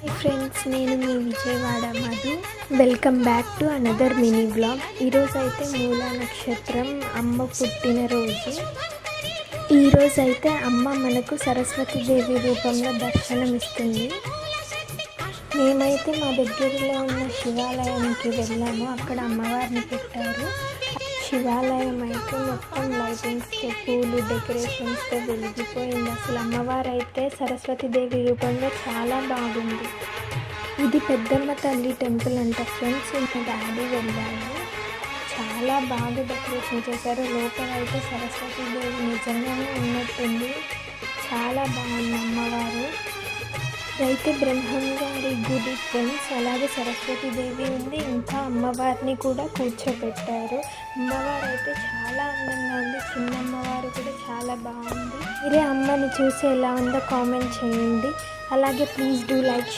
Friends, నేను మీ Vijayawada Madhu. Welcome back to another mini blog. ఈరోజు అయితే మూలా నక్షత్రం, అమ్మ పుట్టినరోజు. ఈరోజు అయితే అమ్మ మనకు సరస్వతీదేవి రూపంలో దర్శనం ఇస్తుంది. మేమైతే మా దగ్గరలో ఉన్న శివాలయానికి వెళ్ళాము. అక్కడ అమ్మవారిని పెట్టారు. శివాలయం అయితే మొత్తం లైటింగ్స్తో, పూలు, డెకరేషన్స్తో వెలిగిపోయింది. అసలు అమ్మవారు అయితే సరస్వతీదేవి రూపంలో చాలా బాగుంది. ఇది పెద్దమ్మ తల్లి టెంపుల్ అంట ఫ్రెండ్స్. మా డాడీ వెళ్ళాము. చాలా బాగా డెకరేషన్ చేశారు. లోపల అయితే సరస్వతీదేవి నిజంగానే ఉన్నట్టుంది. చాలా బాగుంది అమ్మవారు. అయితే బ్రహ్మంగారి గుడి ఫ్రెండ్స్. అలాగే సరస్వతీదేవి ఉంది, ఇంకా అమ్మవారిని కూడా కూర్చోబెట్టారు. అమ్మవారు అయితే చాలా అందంగా ఉంది. చిన్న అమ్మవారు కూడా చాలా బాగుంది. మీరే అమ్మని చూసి ఎలా ఉందో కామెంట్ చేయండి. అలాగే ప్లీజ్ డూ లైక్.